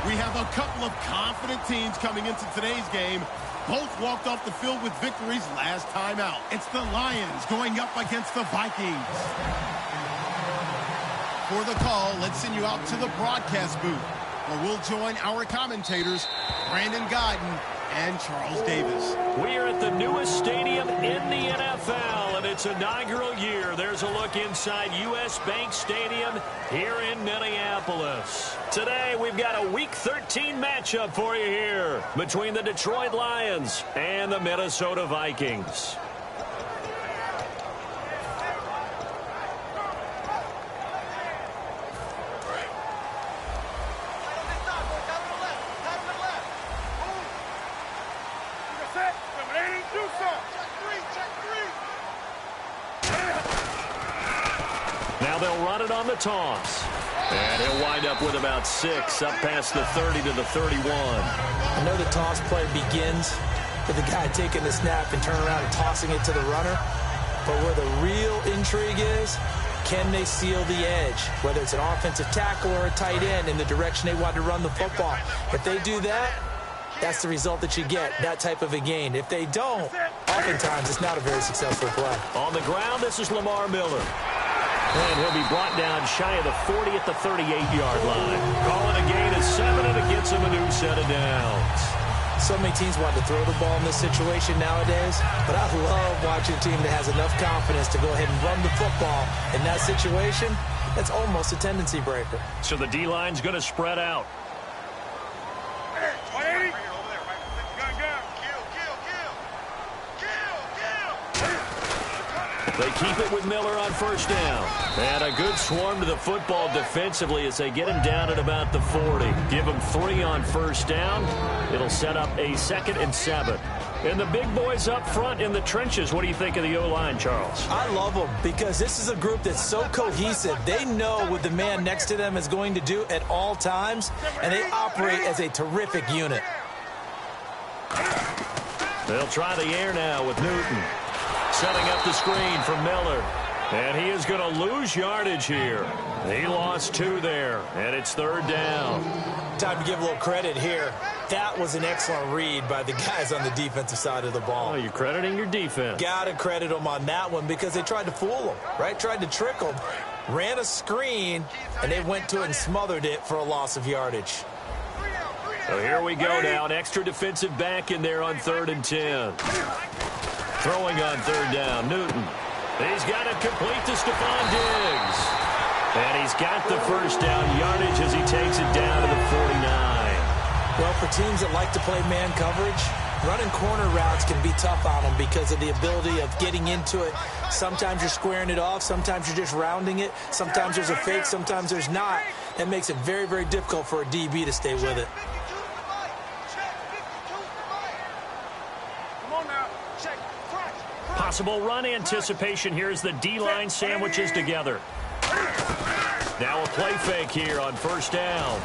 We have a couple of confident teams coming into today's game. Both walked off the field with victories last time out. It's the Lions going up against the Vikings. For the call, let's send you out to the broadcast booth, where we'll join our commentators, Brandon Godden and Charles Davis. We are at the newest stadium in the NFL, and its inaugural year. There's a look inside U.S. Bank Stadium here in Minneapolis. Today, we've got a Week 13 matchup for you here between the Detroit Lions and the Minnesota Vikings. Now they'll run it on the toss. And he'll wind up with about 6, up past the 30 to the 31. I know the toss play begins with the guy taking the snap and turning around and tossing it to the runner. But where the real intrigue is, can they seal the edge? Whether it's an offensive tackle or a tight end in the direction they want to run the football. If they do that, that's the result that you get, that type of a gain. If they don't, oftentimes it's not a very successful play. On the ground, this is Lamar Miller. And he'll be brought down shy of the 40 at the 38-yard line. Calling a gain of 7, and it gets him a new set of downs. So many teams want to throw the ball in this situation nowadays, but I love watching a team that has enough confidence to go ahead and run the football in that situation. That's almost a tendency breaker. So the D-line's going to spread out. They keep it with Miller on first down. And a good swarm to the football defensively as they get him down at about the 40. Give him 3 on first down. It'll set up a 2nd and 7. And the big boys up front in the trenches. What do you think of the O-line, Charles? I love them because this is a group that's so cohesive. They know what the man next to them is going to do at all times, and they operate as a terrific unit. They'll try the air now with Newton. Setting up the screen for Miller. And he is going to lose yardage here. He lost 2 there, and it's 3rd down. Time to give a little credit here. That was an excellent read by the guys on the defensive side of the ball. Oh, you're crediting your defense. Got to credit them on that one because they tried to fool them, right? Tried to trick them. Ran a screen, and they went to it and smothered it for a loss of yardage. So here we go now. An extra defensive back in there on 3rd and 10. Throwing on 3rd down, Newton. He's got it complete to Stephon Diggs. And he's got the first down yardage as he takes it down to the 49. Well, for teams that like to play man coverage, running corner routes can be tough on them because of the ability of getting into it. Sometimes you're squaring it off. Sometimes you're just rounding it. Sometimes there's a fake. Sometimes there's not. That makes it very, very difficult for a DB to stay with it. Possible run anticipation here as the D-line sandwiches together. Now a play fake here on first down.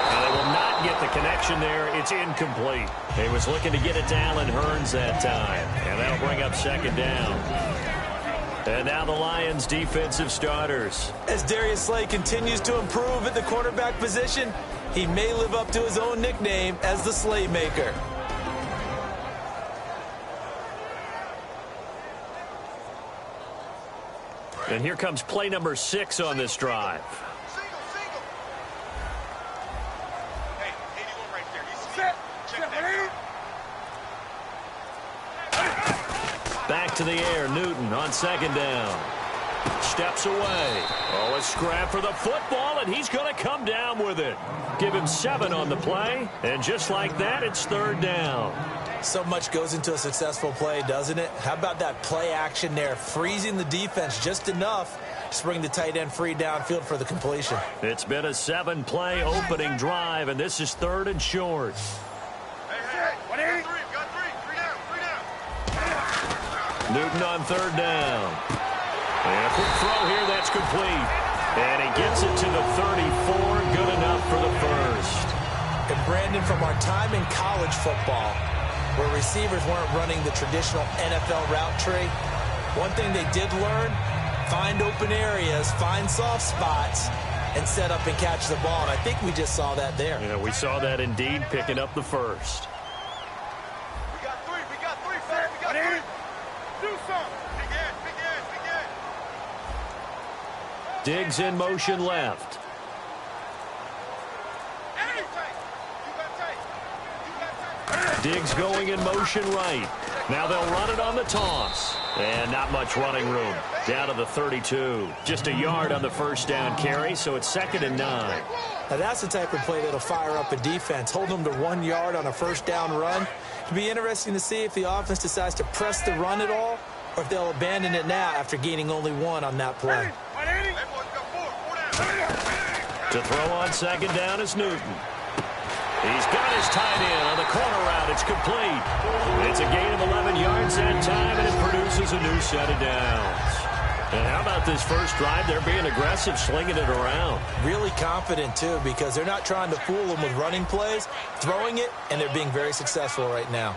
And they will not get the connection there. It's incomplete. He was looking to get it to Allen Hurns that time. And that'll bring up 2nd down. And now the Lions defensive starters. As Darius Slay continues to improve at the quarterback position, he may live up to his own nickname as the Slaymaker. And here comes play number 6 on this drive. Back to the air, Newton on 2nd down. Steps away. Oh, a scrap for the football, and he's going to come down with it. Give him 7 on the play, and just like that, it's 3rd down. So much goes into a successful play, doesn't it? How about that play action there, freezing the defense just enough to bring the tight end free downfield for the completion. It's been a 7-play opening drive, and this is 3rd and short. Newton on 3rd down. And a quick throw here, that's complete. And he gets it to the 34, good enough for the first. And Brandon, from our time in college football, where receivers weren't running the traditional NFL route tree, one thing they did learn, find open areas, find soft spots, and set up and catch the ball. And I think we just saw that there. Yeah, we saw that indeed, picking up the first. We got three, fam. We got three. Do something. Big Diggs in motion left. Diggs going in motion right. Now they'll run it on the toss. And not much running room. Down to the 32. Just a yard on the first down carry, so it's 2nd and 9. Now that's the type of play that'll fire up a defense. Hold them to 1 yard on a first down run. It'll be interesting to see if the offense decides to press the run at all, or if they'll abandon it now after gaining only 1 on that play. To throw on 2nd down is Newton. He's got his tight end on the corner route. It's complete. It's a gain of 11 yards that time, and it produces a new set of downs. And how about this first drive? They're being aggressive, slinging it around. Really confident, too, because they're not trying to fool them with running plays, throwing it, and they're being very successful right now.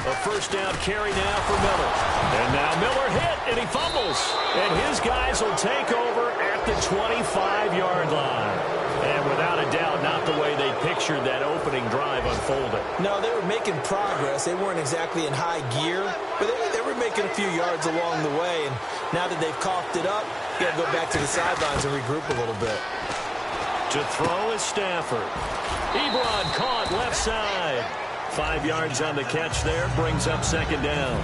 A first down carry now for Miller. And now Miller hit, and he fumbles. And his guys will take over at the 25-yard line. And without a doubt, not the way they pictured that opening drive unfolding. No, they were making progress. They weren't exactly in high gear, but they were making a few yards along the way. And now that they've coughed it up, you got to go back to the sidelines and regroup a little bit. To throw is Stafford. Ebron caught left side. 5 yards on the catch there, brings up 2nd down.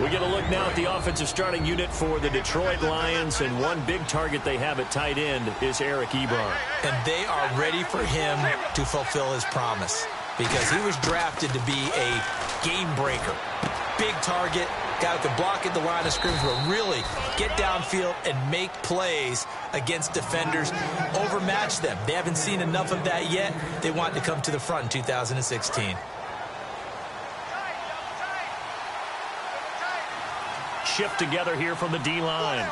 We get a look now at the offensive starting unit for the Detroit Lions, and one big target they have at tight end is Eric Ebron. And they are ready for him to fulfill his promise, because he was drafted to be a game breaker. Big target, guy who could block at the line of scrimmage, but really get downfield and make plays against defenders, overmatch them. They haven't seen enough of that yet. They want to come to the front in 2016. Shift together here from the D-line.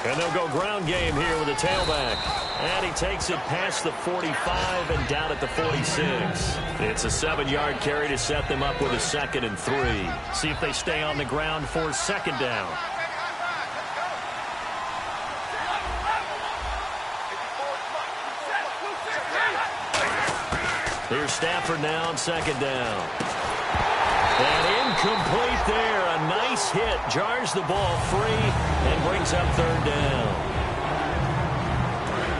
And they'll go ground game here with a tailback. And he takes it past the 45 and down at the 46. It's a 7-yard carry to set them up with a 2nd and 3. See if they stay on the ground for 2nd down. Here's Stafford now on 2nd down. And incomplete there. A nice hit. Jars the ball free and brings up 3rd down.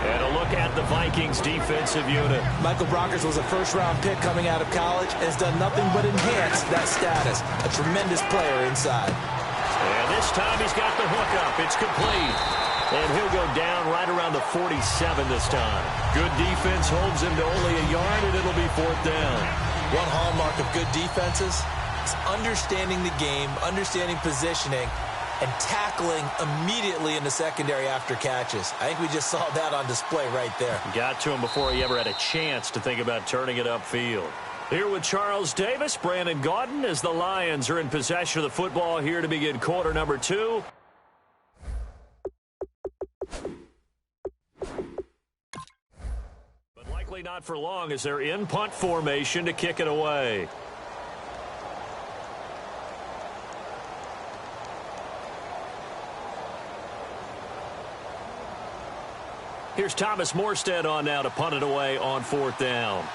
And a look at the Vikings defensive unit. Michael Brockers was a first-round pick coming out of college and has done nothing but enhance that status. A tremendous player inside. And this time he's got the hook up. It's complete. And he'll go down right around the 47 this time. Good defense holds him to only a yard, and it'll be 4th down. One hallmark of good defenses is understanding the game, understanding positioning, and tackling immediately in the secondary after catches. I think we just saw that on display right there. Got to him before he ever had a chance to think about turning it upfield. Here with Charles Davis, Brandon Gaudin, as the Lions are in possession of the football here to begin quarter number 2. But likely not for long as they're in punt formation to kick it away. Here's Thomas Morstead on now to punt it away on 4th down.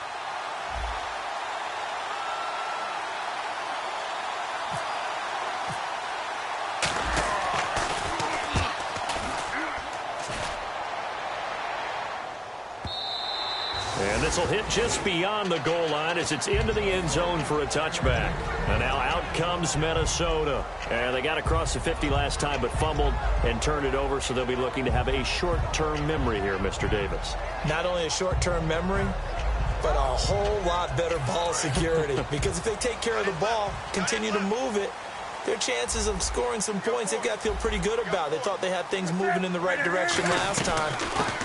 And this will hit just beyond the goal line as it's into the end zone for a touchback. And now out comes Minnesota. And they got across the 50 last time but fumbled and turned it over, so they'll be looking to have a short-term memory here, Mr. Davis. Not only a short-term memory, but a whole lot better ball security. Because if they take care of the ball, continue to move it, their chances of scoring some points, they've got to feel pretty good about. They thought they had things moving in the right direction last time.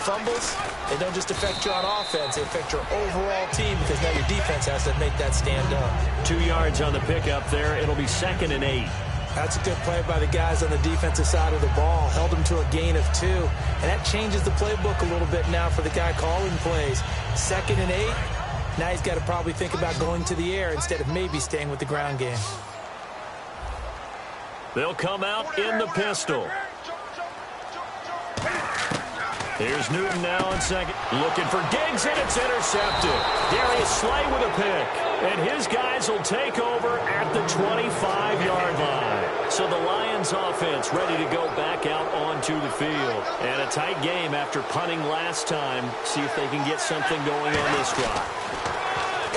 Fumbles, they don't just affect you on offense, they affect your overall team because now your defense has to make that stand up. 2 yards on the pickup there. It'll be 2nd and 8. That's a good play by the guys on the defensive side of the ball. Held them to a gain of 2. And that changes the playbook a little bit now for the guy calling plays. 2nd and 8. Now he's got to probably think about going to the air instead of maybe staying with the ground game. They'll come out in the pistol. Here's Newton now on second. Looking for Diggs, and it's intercepted. Darius Slay with a pick. And his guys will take over at the 25-yard line. So the Lions offense ready to go back out onto the field. And a tight game after punting last time. See if they can get something going on this drive.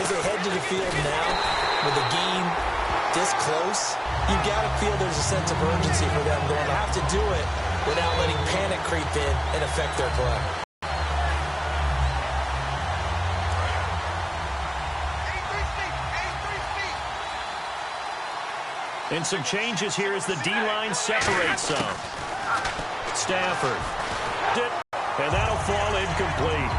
As they head to the field now, with the game this close, you've got to feel there's a sense of urgency for them going to have to do it without letting panic creep in and affect their play. And some changes here as the D-line separates some. Stafford. And that'll fall incomplete.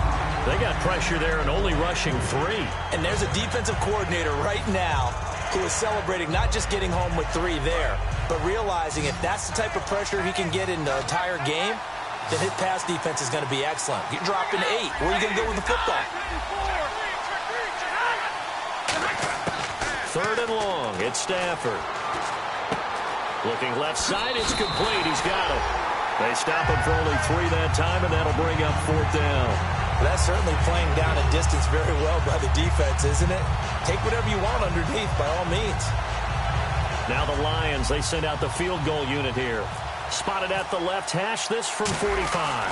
They got pressure there and only rushing 3. And there's a defensive coordinator right now who is celebrating not just getting home with 3 there, but realizing if that's the type of pressure he can get in the entire game, then his pass defense is going to be excellent. You're dropping 8. Where are you going to go with the football? 3rd and long. It's Stafford. Looking left side. It's complete. He's got it. They stop him for only 3 that time, and that'll bring up 4th down. Well, that's certainly playing down a distance very well by the defense, isn't it? Take whatever you want underneath, by all means. Now the Lions, they send out the field goal unit here. Spotted at the left hash, this from 45.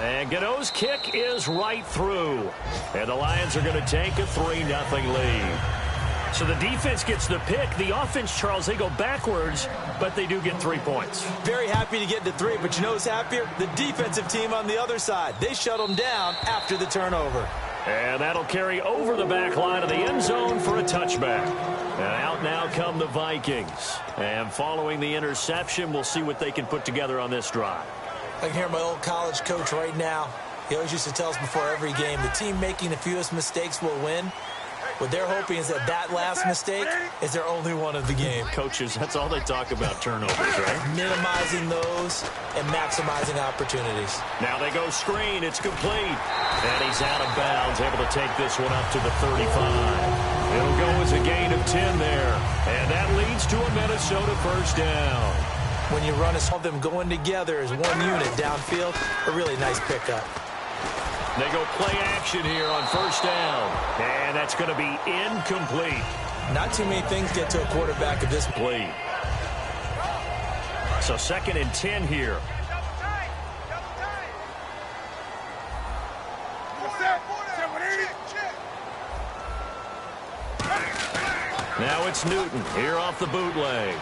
And Gano's kick is right through. And the Lions are going to take a 3-0 lead. So the defense gets the pick. The offense, Charles, they go backwards, but they do get 3 points. Very happy to get to 3, but you know who's happier? The defensive team on the other side. They shut them down after the turnover. And that'll carry over the back line of the end zone for a touchback. And out now come the Vikings. And following the interception, we'll see what they can put together on this drive. I can hear my old college coach right now. He always used to tell us before every game, the team making the fewest mistakes will win. What they're hoping is that last mistake is their only one of the game. Coaches, that's all they talk about, turnovers, right? Minimizing those and maximizing opportunities. Now they go screen. It's complete. And he's out of bounds, able to take this one up to the 35. It'll go as a gain of 10 there. And that leads to a Minnesota 1st down. When you run all of them going together as one unit downfield, a really nice pickup. They go play action here on 1st down. And that's going to be incomplete. Not too many things get to a quarterback at this point. So 2nd and 10 here. Now it's Newton here off the bootleg.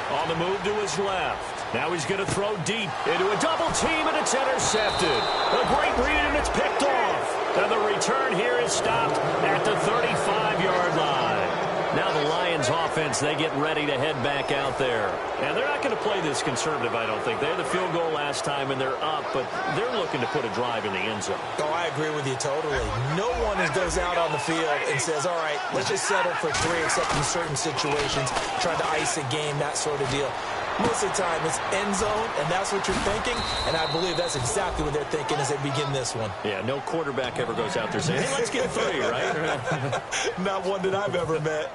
On the move to his left. Now he's going to throw deep into a double team, and it's intercepted. A great read, and it's picked off. And the return here is stopped at the 35-yard line. Now the Lions offense, they get ready to head back out there. And they're not going to play this conservative, I don't think. They had the field goal last time, and they're up, but they're looking to put a drive in the end zone. Oh, I agree with you totally. No one goes out on the field and says, all right, let's just settle for 3, except in certain situations, trying to ice a game, that sort of deal. Most of the time, it's end zone, and that's what you're thinking, and I believe that's exactly what they're thinking as they begin this one. Yeah, no quarterback ever goes out there saying, hey, let's get 3, right? Not one that I've ever met.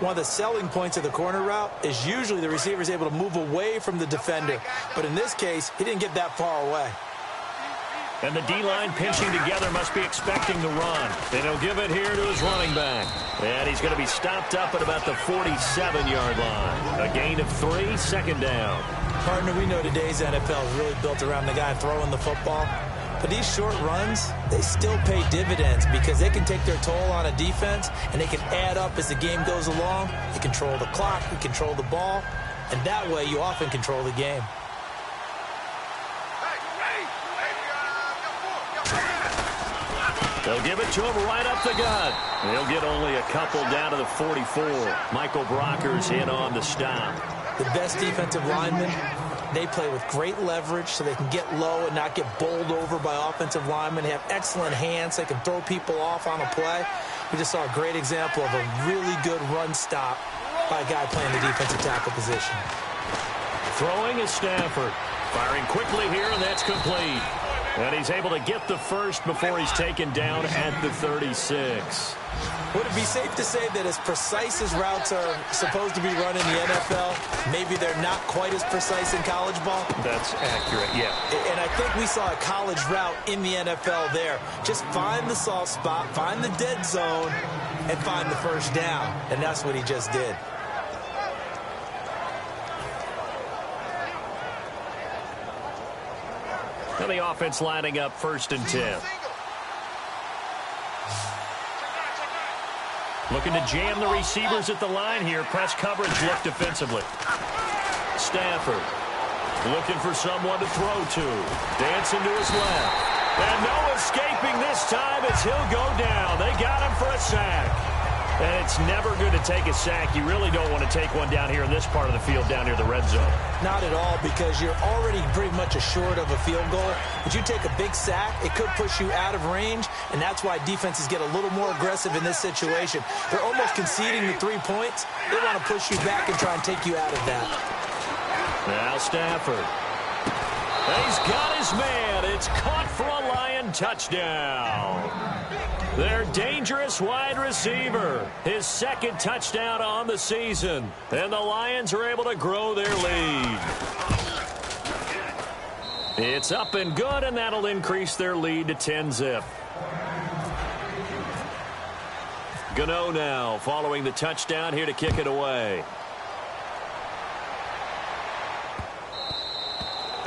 One of the selling points of the corner route is usually the receiver is able to move away from the defender, but in this case, he didn't get that far away. And the D-line pinching together, must be expecting the run. And he'll give it here to his running back. And he's going to be stopped up at about the 47-yard line. A gain of 3, 2nd down. Partner, we know today's NFL is really built around the guy throwing the football. But these short runs, they still pay dividends because they can take their toll on a defense, and they can add up as the game goes along. You control the clock, you control the ball, and that way you often control the game. They'll give it to him right up the gut. He'll get only a couple down to the 44. Michael Brocker's in on the stop. The best defensive linemen, they play with great leverage so they can get low and not get bowled over by offensive linemen. They have excellent hands. They can throw people off on a play. We just saw a great example of a really good run stop by a guy playing the defensive tackle position. Throwing is Stafford. Firing quickly here, and that's complete. And he's able to get the first before he's taken down at the 36. Would it be safe to say that as precise as routes are supposed to be run in the NFL, maybe they're not quite as precise in college ball? That's accurate, yeah. And I think we saw a college route in the NFL there. Just find the soft spot, find the dead zone, and find the first down. And that's what he just did. And the offense lining up 1st and 10. Looking to jam the receivers at the line here. Press coverage look defensively. Stafford looking for someone to throw to. Dancing to his left. And no escaping this time as he'll go down. They got him for a sack. And it's never good to take a sack. You really don't want to take one down here in this part of the field, down near the red zone. Not at all, because you're already pretty much assured of a field goal. But you take a big sack, it could push you out of range, and that's why defenses get a little more aggressive in this situation. They're almost conceding the 3 points. They want to push you back and try and take you out of that. Now Stafford. He's got his man. It's caught for a Lion touchdown. Their dangerous wide receiver. His 2nd touchdown on the season. And the Lions are able to grow their lead. It's up and good, and that'll increase their lead to 10-zip. Gano now following the touchdown here to kick it away.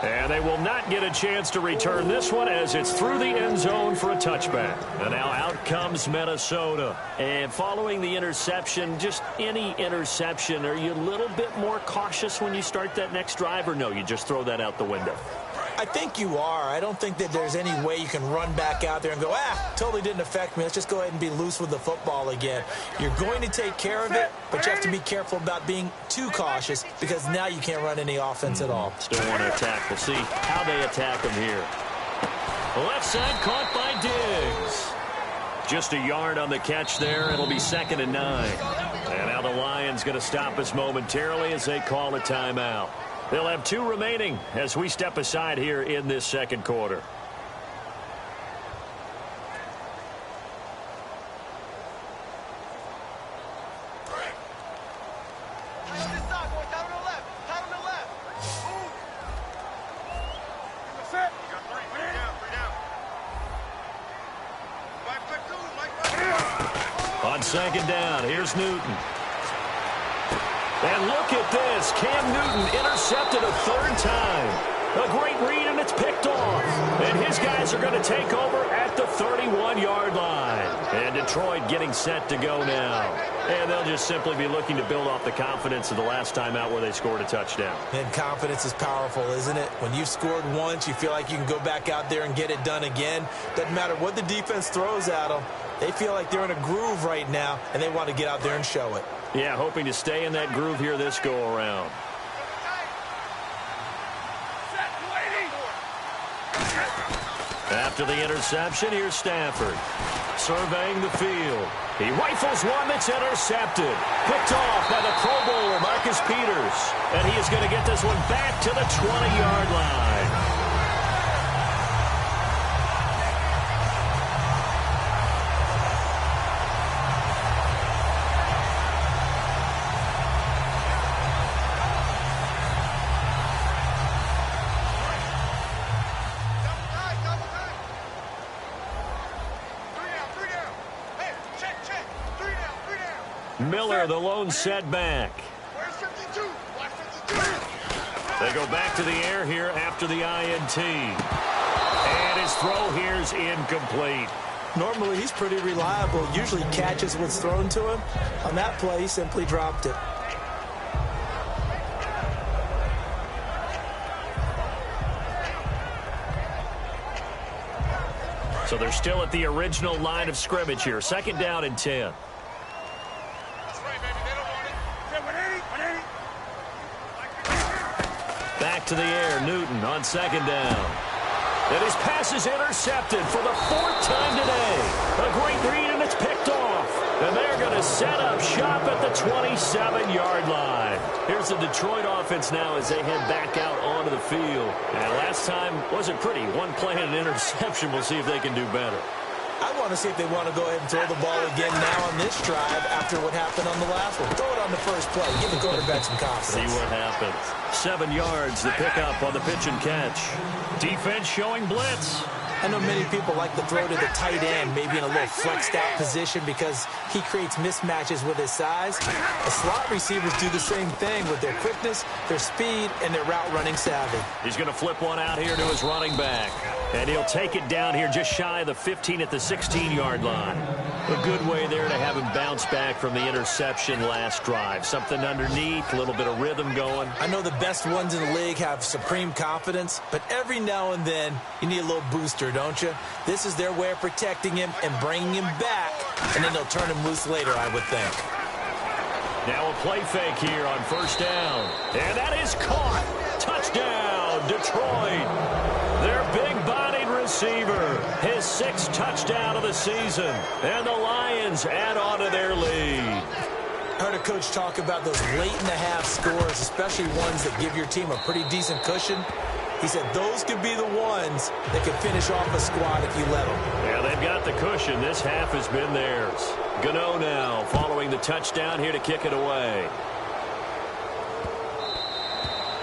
And they will not get a chance to return this one as it's through the end zone for a touchback. And now out comes Minnesota. And following the interception, just any interception, are you a little bit more cautious when you start that next drive, or no, you just throw that out the window? I think you are. I don't think that there's any way you can run back out there and go, totally didn't affect me. Let's just go ahead and be loose with the football again. You're going to take care of it, but you have to be careful about being too cautious because now you can't run any offense at all. Still want to attack. We'll see how they attack him here. Left side caught by Diggs. Just a yard on the catch there. It'll be 2nd and 9. And now the Lions going to stop us momentarily as they call a timeout. They'll have 2 remaining as we step aside here in this 2nd quarter. On 2nd down, here's Newton. And look at this. Cam Newton intercepted a 3rd time. A great read, and it's picked off. And his guys are going to take over at the 31-yard line. And Detroit getting set to go now. And they'll just simply be looking to build off the confidence of the last time out where they scored a touchdown. And confidence is powerful, isn't it? When you've scored once, you feel like you can go back out there and get it done again. Doesn't matter what the defense throws at them. They feel like they're in a groove right now, and they want to get out there and show it. Yeah, hoping to stay in that groove here this go-around. After the interception, here's Stafford. Surveying the field. He rifles one that's intercepted. Picked off by the Pro Bowler, Marcus Peters. And he is going to get this one back to the 20-yard line. Miller, the lone setback. They go back to the air here after the INT. And his throw here is incomplete. Normally, he's pretty reliable. Usually catches what's thrown to him. On that play, he simply dropped it. So they're still at the original line of scrimmage here. 2nd down and 10. Back to the air, Newton on 2nd down. And his pass is intercepted for the 4th time today. A great read, and it's picked off. And they're going to set up shop at the 27-yard line. line. Here's the Detroit offense now as they head back out onto the field. And last time wasn't pretty. One play and an interception. We'll see if they can do better. I want to see if they want to go ahead and throw the ball again now on this drive after what happened on the last one. Throw it on the first play. Give the quarterback some confidence. See what happens. 7 yards, the pickup on the pitch and catch. Defense showing blitz. I know many people like to throw to the tight end, maybe in a little flexed out position because he creates mismatches with his size. The slot receivers do the same thing with their quickness, their speed, and their route running savvy. He's going to flip one out here to his running back. And he'll take it down here just shy of the 15 at the 16-yard line. A good way there to have him bounce back from the interception last drive. Something underneath, a little bit of rhythm going. I know the best ones in the league have supreme confidence, but every now and then you need a little booster, don't you? This is their way of protecting him and bringing him back, and then they'll turn him loose later, I would think. Now a play fake here on first down. And that is caught. Touchdown, Detroit. Their big-bodied receiver, his 6th touchdown of the season. And the Lions add on to their lead. I heard a coach talk about those late-in-the-half scores, especially ones that give your team a pretty decent cushion. He said those could be the ones that could finish off a squad if you let them. Yeah, they've got the cushion. This half has been theirs. Gano now following the touchdown here to kick it away.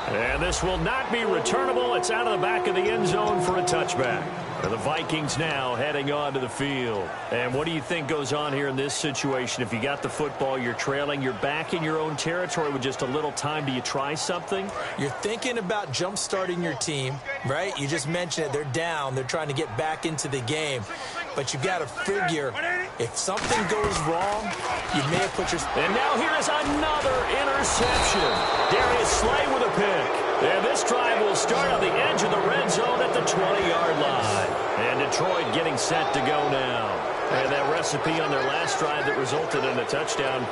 And this will not be returnable. It's out of the back of the end zone for a touchback. The Vikings now heading on to the field. And what do you think goes on here in this situation? If you got the football, you're trailing, you're back in your own territory with just a little time. Do you try something? You're thinking about jump-starting your team, right? You just mentioned it. They're down. They're trying to get back into the game. But you've got to figure if something goes wrong, you may have put your... And now here is another interception. Darius Slay with a pick. And this drive will start on the edge of the red zone at the 20-yard line. And Detroit getting set to go now. And that recipe on their last drive that resulted in a touchdown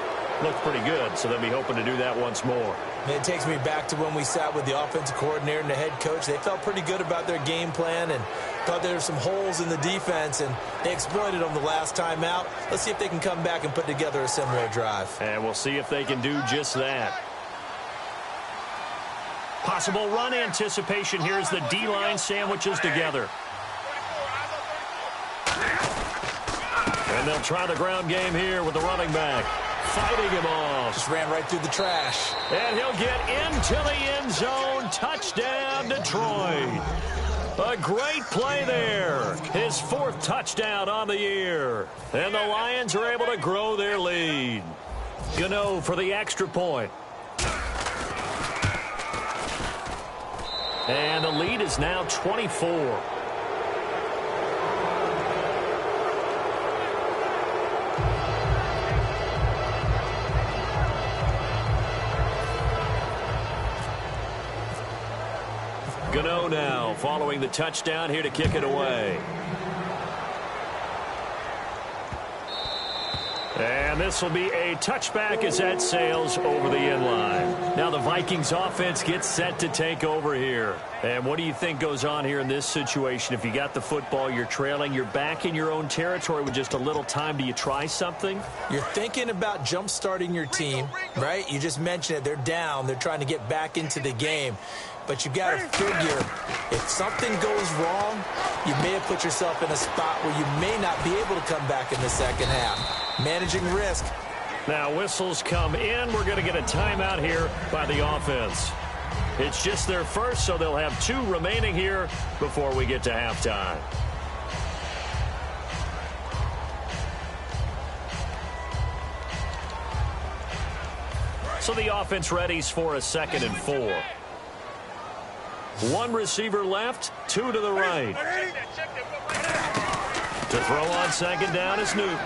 looked pretty good, so they'll be hoping to do that once more. And it takes me back to when we sat with the offensive coordinator and the head coach. They felt pretty good about their game plan and thought there were some holes in the defense, and they exploited them the last time out. Let's see if they can come back and put together a similar drive. And we'll see if they can do just that. Possible run anticipation here as the D-line sandwiches together. And they'll try the ground game here with the running back. Fighting him off. Just ran right through the trash. And he'll get into the end zone. Touchdown, Detroit. A great play there. His 4th touchdown on the year. And the Lions are able to grow their lead. Gano for the extra point. And the lead is now 24. Gano now following the touchdown here to kick it away. And this will be a touchback as that sails over the end line. Now the Vikings offense gets set to take over here. And what do you think goes on here in this situation? If you got the football, you're trailing, you're back in your own territory with just a little time. Do you try something? You're thinking about jump-starting your team, right? You just mentioned it. They're down. They're trying to get back into the game. But you got to figure if something goes wrong, you may have put yourself in a spot where you may not be able to come back in the second half. Managing risk. Now whistles come in. We're going to get a timeout here by the offense. It's just their first, so they'll have 2 remaining here before we get to halftime. So the offense readies for a 2nd and 4. 1 receiver left, 2 to the right. To throw on second down is Newton.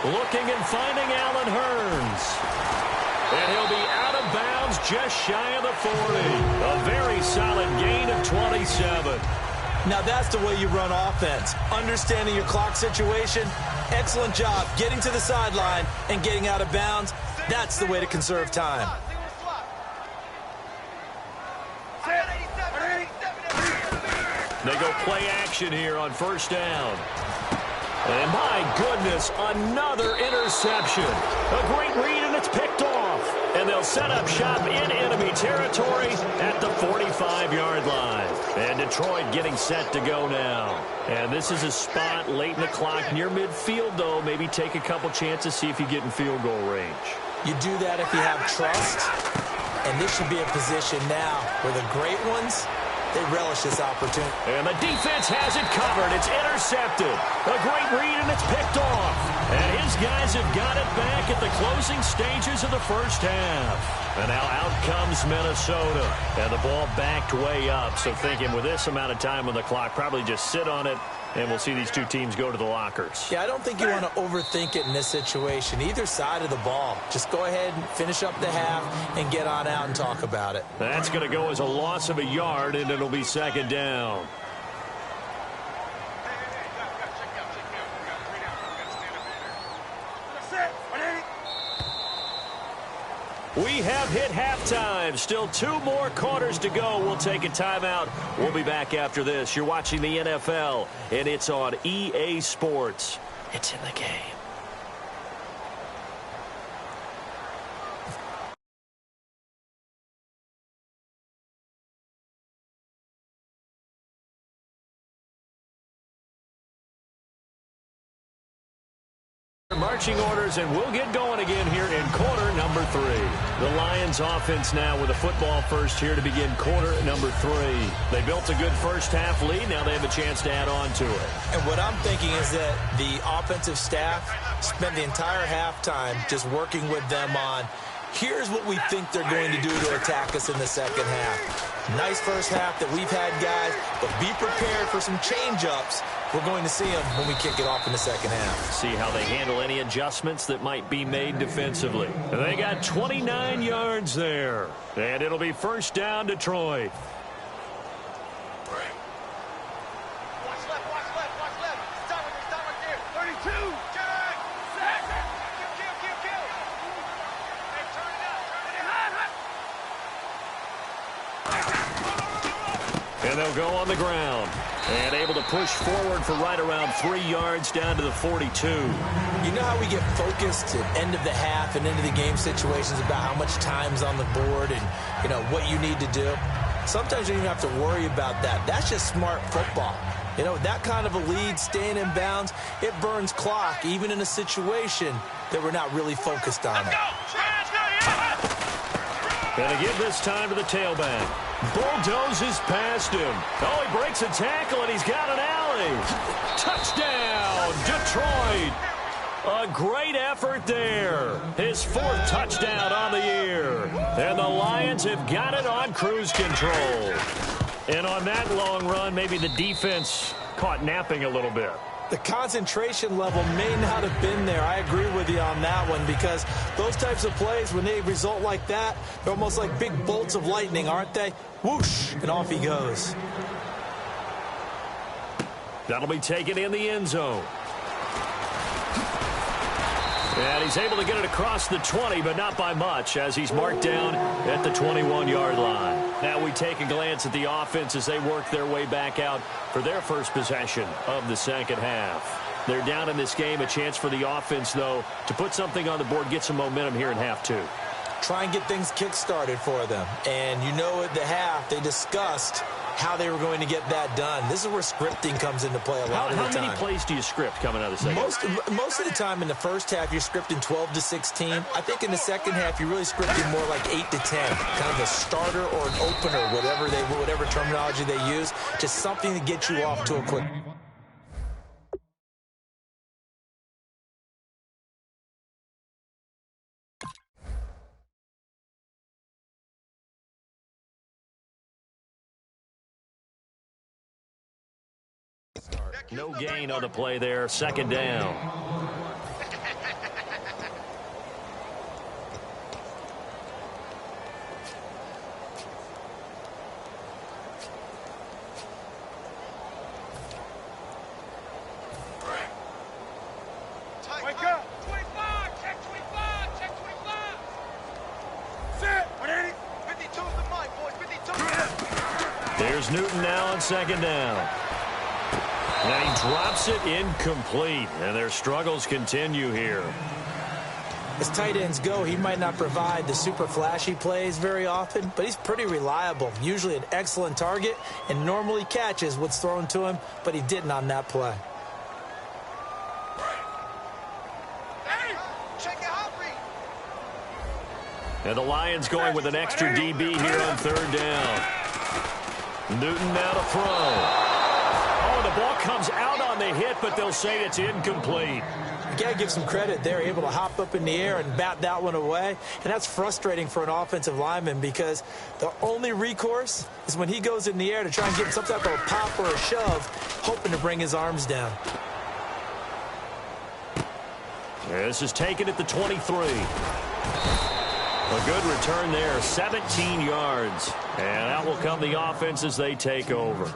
Looking and finding Allen Hurns. And he'll be out of bounds just shy of the 40. A very solid gain of 27. Now that's the way you run offense. Understanding your clock situation. Excellent job getting to the sideline and getting out of bounds. That's the way to conserve time. They go play action here on first down. And my goodness, another interception. A great read, and it's picked off. And they'll set up shop in enemy territory at the 45-yard line. And Detroit getting set to go now. And this is a spot late in the clock near midfield, though. Maybe take a couple chances, see if you get in field goal range. You do that if you have trust. And this should be a position now where the great ones, they relish this opportunity. And the defense has it covered. It's intercepted. A great read, and it's picked off. And his guys have got it back at the closing stages of the first half. And now out comes Minnesota. And the ball backed way up. So thinking with this amount of time on the clock, probably just sit on it, and we'll see these two teams go to the lockers. Yeah, I don't think you want to overthink it in this situation. Either side of the ball. Just go ahead and finish up the half and get on out and talk about it. That's going to go as a loss of a yard, and it'll be second down. We have hit halftime. Still 2 more quarters to go. We'll take a timeout. We'll be back after this. You're watching the NFL, and it's on EA Sports. It's in the game. Marching orders, and we'll get going again here in quarter number 3. The Lions offense now with a football first here to begin quarter number 3. They built a good first half lead. Now they have a chance to add on to it. And what I'm thinking is that the offensive staff spent the entire halftime just working with them on, here's what we think they're going to do to attack us in the second half. Nice first half that we've had, guys, but be prepared for some change-ups. We're going to see them when we kick it off in the second half. See how they handle any adjustments that might be made defensively. They got 29 yards there, and it'll be first down Detroit. Watch left, watch left, watch left. Stop right there. 32. Jack. Kill. Hey, turn it out. And they'll go on the ground. And able to push forward for right around 3 yards down to the 42. You know how we get focused at end of the half and into the game situations about how much time's on the board and, you know, what you need to do? Sometimes you don't even have to worry about that. That's just smart football. You know, that kind of a lead, staying in bounds, it burns clock, even in a situation that we're not really focused on it. Gonna give this time to the tailback. Bulldozes past him. Oh, he breaks a tackle, and he's got an alley. Touchdown, Detroit. A great effort there. His 4th touchdown on the year. And the Lions have got it on cruise control. And on that long run, maybe the defense caught napping a little bit. The concentration level may not have been there. I agree with you on that one, because those types of plays, when they result like that, they're almost like big bolts of lightning, aren't they? Whoosh, and off he goes. That'll be taken in the end zone. And he's able to get it across the 20, but not by much, as he's marked down at the 21-yard line. Now we take a glance at the offense as they work their way back out for their first possession of the second half. They're down in this game. A chance for the offense, though, to put something on the board, get some momentum here in half 2. Try and get things kick-started for them. And you know at the half, they discussed how they were going to get that done. This is where scripting comes into play a lot of the time. How many plays do you script coming out of the second half? Most of the time in the first half, you're scripting 12 to 16. I think in the second half, you're really scripting more like 8 to 10. Kind of a starter or an opener, whatever terminology they use. Just something to get you off to a quick... No gain on the play there. Second down. Wake up. 25. Check 25. Check 25. Sit. 180. 52's the mic, boys. 52. There's Newton now on second down. And he drops it incomplete, and their struggles continue here. As tight ends go, he might not provide the super flashy plays very often, but he's pretty reliable, usually an excellent target, and normally catches what's thrown to him, but he didn't on that play. And the Lions going with an extra DB here on third down. Newton now to throw. Oh, the ball comes out on the hit, but they'll say it's incomplete. You got to give some credit. They're able to hop up in the air and bat that one away. And that's frustrating for an offensive lineman because the only recourse is when he goes in the air to try and get some type of a pop or a shove, hoping to bring his arms down. This is taken at the 23. A good return there, 17 yards. And out will come the offense as they take over.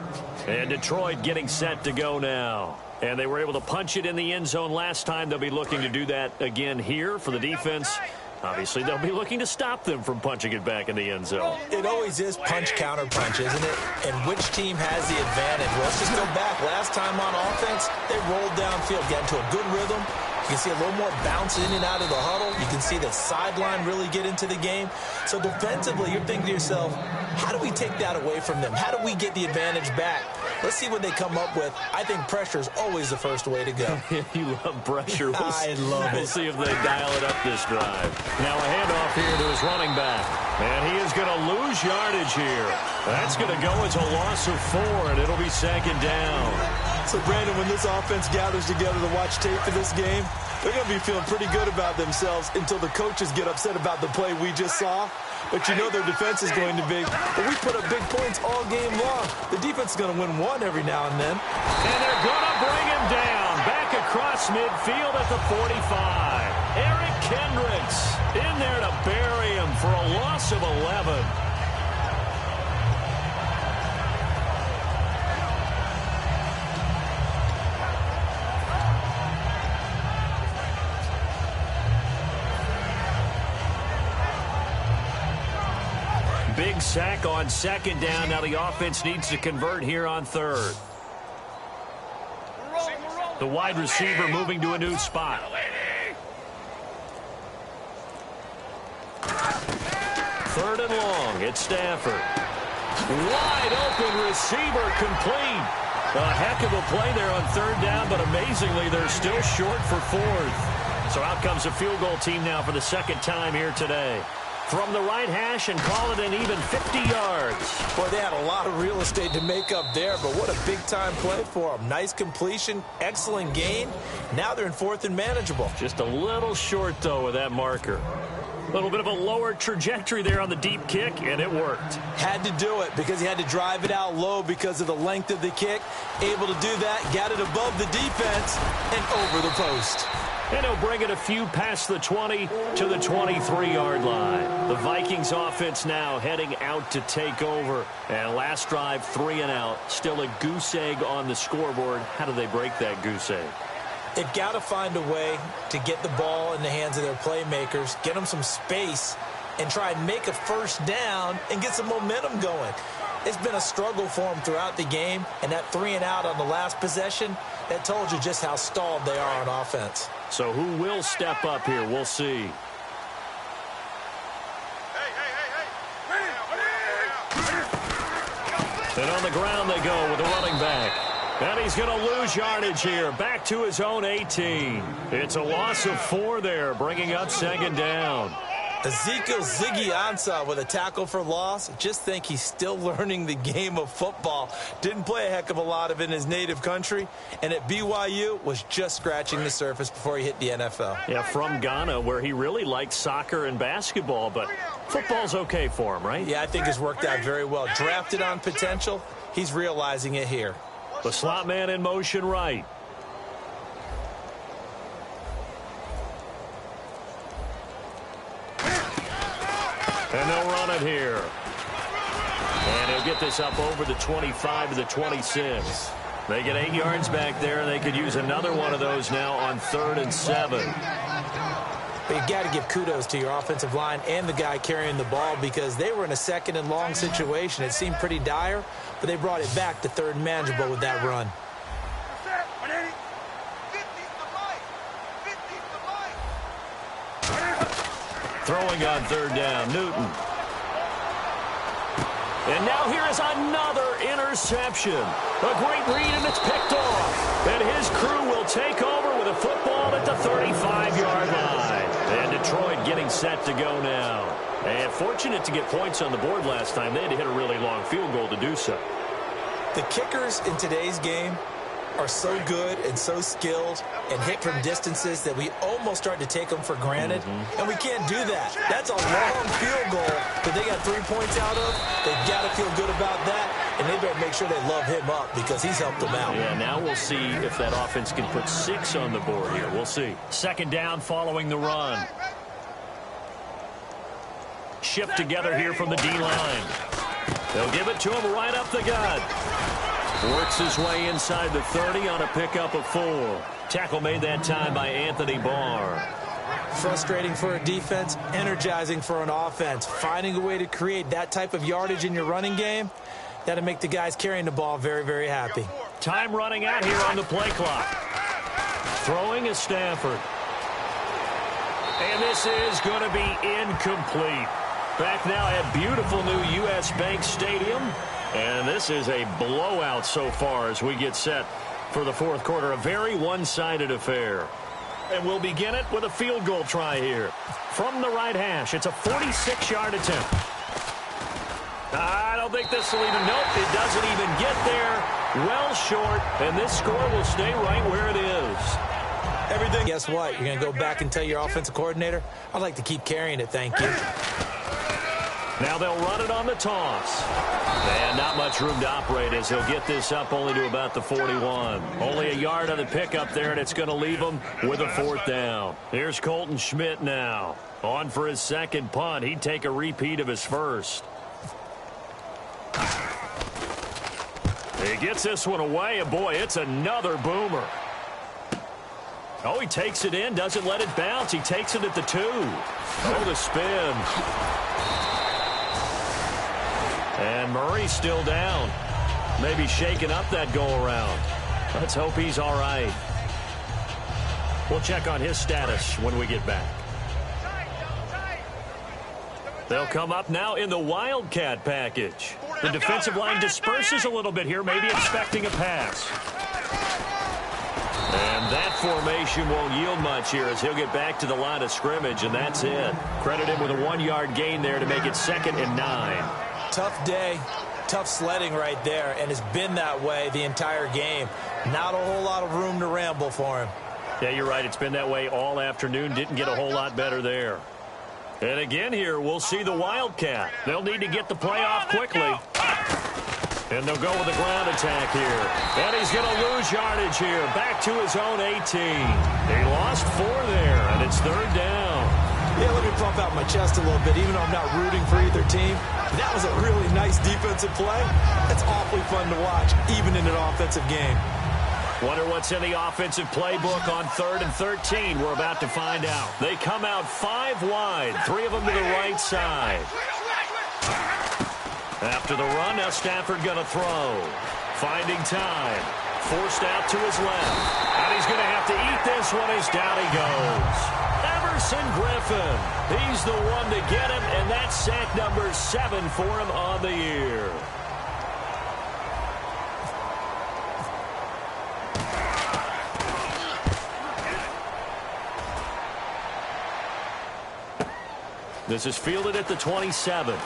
And Detroit getting set to go now. And they were able to punch it in the end zone last time. They'll be looking to do that again here for the defense. Obviously, they'll be looking to stop them from punching it back in the end zone. It always is punch, counter punch, isn't it? And which team has the advantage? Well, let's just go back. Last time on offense, they rolled downfield, got into a good rhythm. You can see a little more bounce in and out of the huddle. You can see the sideline really get into the game. So defensively, you're thinking to yourself, how do we take that away from them? How do we get the advantage back? Let's see what they come up with. I think pressure is always the first way to go. You love pressure. I love it. We'll see if they dial it up this drive. Now a handoff here to his running back. And he is going to lose yardage here. That's going to go as a loss of 4, and it'll be second down. So, Brandon, when this offense gathers together to watch tape for this game, they're going to be feeling pretty good about themselves until the coaches get upset about the play we just saw. But you know their defense is going to be. But we put up big points all game long. The defense is going to win one every now and then. And they're going to bring him down. Back across midfield at the 45. Eric Kendricks in there to bury him for a loss of 11. Big sack on second down. Now the offense needs to convert here on third. The wide receiver moving to a new spot. Third and long. It's Stafford. Wide open receiver complete. A heck of a play there on third down, but amazingly they're still short for fourth. So out comes a field goal team now for the second time here today. From the right hash and call it an even 50 yards. Boy, they had a lot of real estate to make up there, but what a big-time play for them. Nice completion, excellent gain. Now they're in fourth and manageable. Just a little short, though, with that marker. A little bit of a lower trajectory there on the deep kick, and it worked. Had to do it because he had to drive it out low because of the length of the kick. Able to do that, got it above the defense, and over the post. And he'll bring it a few past the 20 to the 23-yard line. The Vikings offense now heading out to take over. And last drive, 3 and out. Still a goose egg on the scoreboard. How do they break that goose egg? They've got to find a way to get the ball in the hands of their playmakers, get them some space, and try and make a first down and get some momentum going. It's been a struggle for them throughout the game, and that 3 and out on the last possession, that told you just how stalled they are on offense. So who will step up here? We'll see. And on the ground they go with the running back. And he's going to lose yardage here. Back to his own 18. It's a loss of 4 there, bringing up second down. Ezekiel Ziggy Ansah with a tackle for loss. Just think he's still learning the game of football. Didn't play a heck of a lot of it in his native country. And at BYU was just scratching the surface before he hit the NFL. Yeah, from Ghana, where he really liked soccer and basketball. But football's okay for him, right? Yeah, I think it's worked out very well. Drafted on potential. He's realizing it here. The slot man in motion right. And they'll run it here. And he'll get this up over the 25 to the 26. They get 8 yards back there, and they could use another one of those now on 3rd and 7. But you got to give kudos to your offensive line and the guy carrying the ball because they were in a second and long situation. It seemed pretty dire, but they brought it back to 3rd and manageable with that run. Throwing on third down, Newton. And now here is another interception. A great read, and it's picked off. And his crew will take over with a football at the 35-yard line. And Detroit getting set to go now. And fortunate to get points on the board last time. They had to hit a really long field goal to do so. The kickers in today's game are so good and so skilled and hit from distances that we almost start to take them for granted. And we can't do that. That's a long field goal that they got 3 points out of. They've got to feel good about that, and they better make sure they love him up because he's helped them out. Yeah, now we'll see if that offense can put 6 on the board here. We'll see. Second down following the run. Shift together here from the D-line. They'll give it to him right up the gut. Works his way inside the 30 on a pickup of 4. Tackle made that time by Anthony Barr. Frustrating for a defense, energizing for an offense. Finding a way to create that type of yardage in your running game, that'll make the guys carrying the ball very, very happy. Time running out here on the play clock. Throwing is Stafford. And this is going to be incomplete. Back now at beautiful new U.S. Bank Stadium. And this is a blowout so far as we get set for the fourth quarter. A very one-sided affair. And we'll begin it with a field goal try here. From the right hash, it's a 46-yard attempt. I don't think this will even, nope, it doesn't even get there. Well short, and this score will stay right where it is. Everything. Guess what? You're going to go back and tell your offensive coordinator, I'd like to keep carrying it, thank you. Now they'll run it on the toss. And not much room to operate as he'll get this up only to about the 41. Only a yard on the pickup there, and it's going to leave him with a fourth down. Here's Colton Schmidt now. On for his second punt. He'd take a repeat of his first. He gets this one away, and boy, it's another boomer. Oh, he takes it in, doesn't let it bounce. He takes it at the 2. Oh, the spin. And Murray's still down. Maybe shaking up that go-around. Let's hope he's all right. We'll check on his status when we get back. They'll come up now in the Wildcat package. The defensive line disperses a little bit here, maybe expecting a pass. And that formation won't yield much here as he'll get back to the line of scrimmage, and that's it. Credit him with a 1-yard gain there to make it 2nd and 9. Tough day, tough sledding right there, and it's been that way the entire game. Not a whole lot of room to ramble for him. Yeah, you're right. It's been that way all afternoon. Didn't get a whole lot better there. And again here, we'll see the Wildcat. They'll need to get the play off quickly. And they'll go with a ground attack here. And he's going to lose yardage here. Back to his own 18. He lost 4 there, and it's 3rd down. Yeah, let me pump out my chest a little bit, even though I'm not rooting for either team. That was a really nice defensive play. That's awfully fun to watch, even in an offensive game. Wonder what's in the offensive playbook on 3rd and 13. We're about to find out. They come out 5 wide, 3 of them to the right side. After the run, now Stafford going to throw. Finding time. Forced out to his left. And he's going to have to eat this one as down he goes. Emerson Griffin. He's the one to get him, and that's sack number 7 for him on the year. This is fielded at the 27.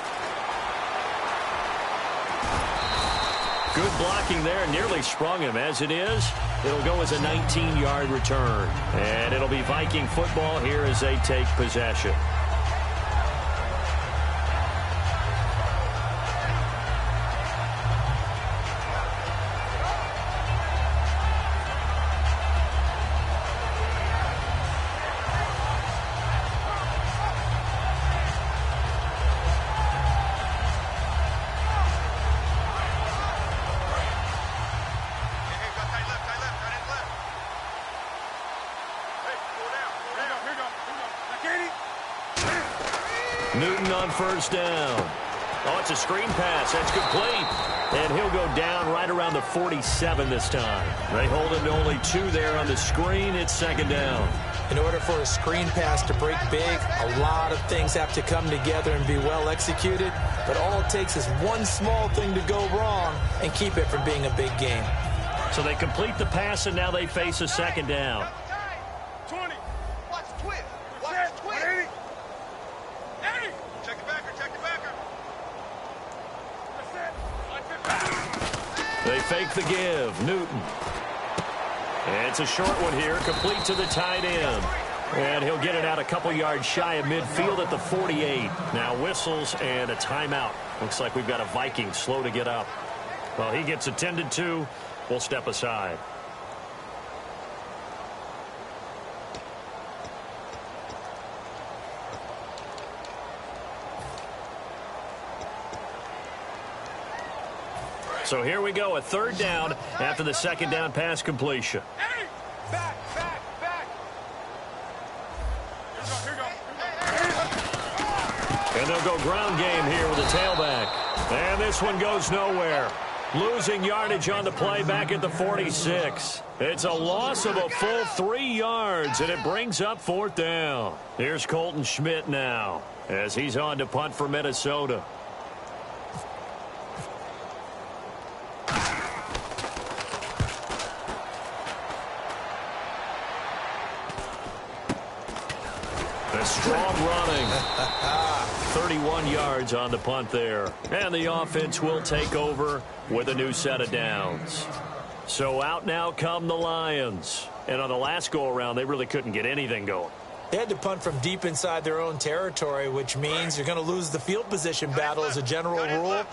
Good blocking there, nearly sprung him. As it is, it'll go as a 19-yard return. And it'll be Viking football here as they take possession. Newton on first down. Oh, it's a screen pass. That's complete. And he'll go down right around the 47 this time. They hold him to only 2 there on the screen. It's second down. In order for a screen pass to break big, a lot of things have to come together and be well executed. But all it takes is one small thing to go wrong and keep it from being a big game. So they complete the pass, and now they face a second down. 20. Watch the twist. Watch the twist. 80. Check the backer. Check the backer. They fake the give. Newton. And it's a short one here, complete to the tight end. And he'll get it out a couple yards shy of midfield at the 48. Now whistles and a timeout. Looks like we've got a Viking slow to get up. Well, he gets attended to. We'll step aside. So here we go, a third down after the second down pass completion. Back. And they'll go ground game here with a tailback. And this one goes nowhere. Losing yardage on the play back at the 46. It's a loss of a full 3 yards, and it brings up fourth down. Here's Colton Schmidt now as he's on to punt for Minnesota. Strong running. 31 yards on the punt there. And the offense will take over with a new set of downs. So out now come the Lions. And on the last go-around, they really couldn't get anything going. They had to punt from deep inside their own territory, which means you're going to lose the field position battle as a general rule.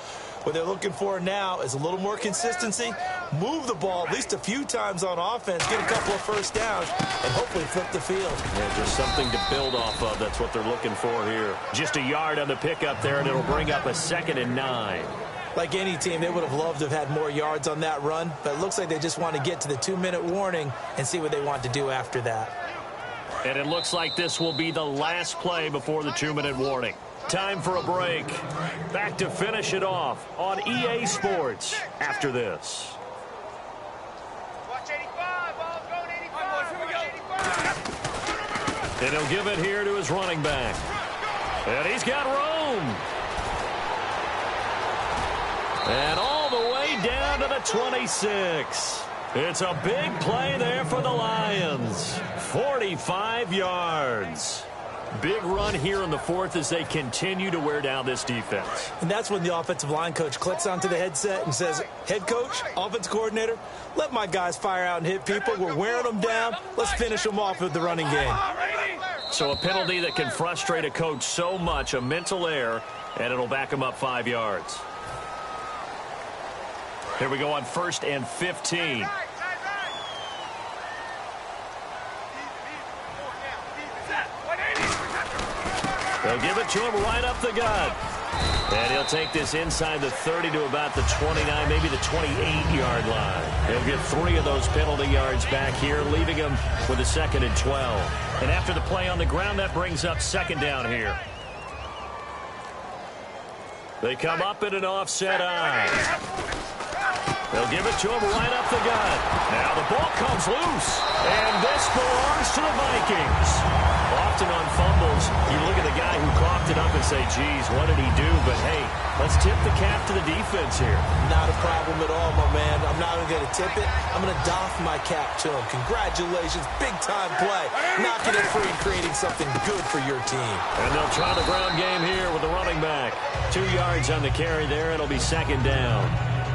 What they're looking for now is a little more consistency, move the ball at least a few times on offense, get a couple of first downs, and hopefully flip the field. Yeah, just something to build off of. That's what they're looking for here. Just a yard on the pickup there, and it'll bring up a 2nd and 9. Like any team, they would have loved to have had more yards on that run, but it looks like they just want to get to the 2-minute warning and see what they want to do after that. And it looks like this will be the last play before the 2-minute warning. Time for a break. Back to finish it off on EA Sports after this. Watch 85. Ball's going 85. And he'll give it here to his running back. And he's got room. And all the way down to the 26. It's a big play there for the Lions. 45 yards. Big run here in the fourth as they continue to wear down this defense. And that's when the offensive line coach clicks onto the headset and says, head coach, offense coordinator, let my guys fire out and hit people. We're wearing them down. Let's finish them off with the running game. So a penalty that can frustrate a coach so much, a mental error, and it'll back him up 5 yards. Here we go on 1st and 15. They'll give it to him right up the gut. And he'll take this inside the 30 to about the 29, maybe the 28-yard line. He'll get 3 of those penalty yards back here, leaving him with a 2nd and 12. And after the play on the ground, that brings up 2nd down here. They come up in an offset eye. They'll give it to him right up the gut. Now the ball comes loose. And this belongs to the Vikings. Often on fumbles, you look at the guy who coughed it up and say, geez, what did he do? But, hey, let's tip the cap to the defense here. Not a problem at all, my man. I'm not even going to tip it. I'm going to doff my cap to him. Congratulations. Big-time play. Knocking it free and creating something good for your team. And they'll try the ground game here with the running back. 2 yards on the carry there. It'll be 2nd down.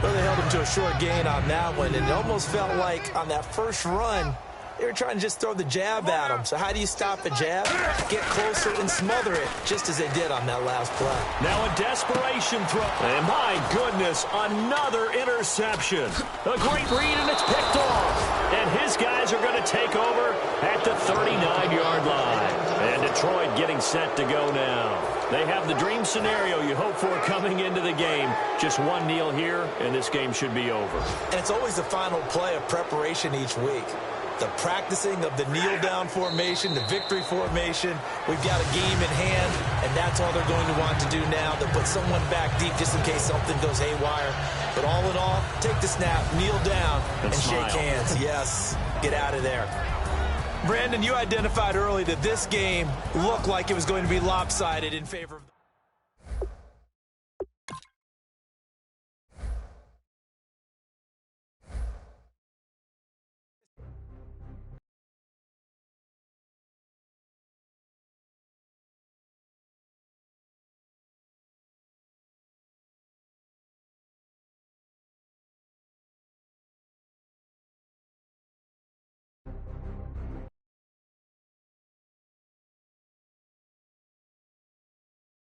Well, they held him to a short gain on that one, and it almost felt like on that first run, they were trying to just throw the jab at him. So how do you stop a jab? Get closer and smother it, just as they did on that last play. Now a desperation throw. And my goodness, another interception. A great read, and it's picked off. And his guys are going to take over at the 39-yard line. And Detroit getting set to go now. They have the dream scenario you hope for coming into the game. Just one kneel here, and this game should be over. And it's always the final play of preparation each week. the practicing of the kneel-down formation, the victory formation. We've got a game in hand, and that's all they're going to want to do now. They'll put someone back deep just in case something goes haywire. But all in all, take the snap, kneel down, and shake hands. Yes, get out of there. Brandon, you identified early that this game looked like it was going to be lopsided in favor of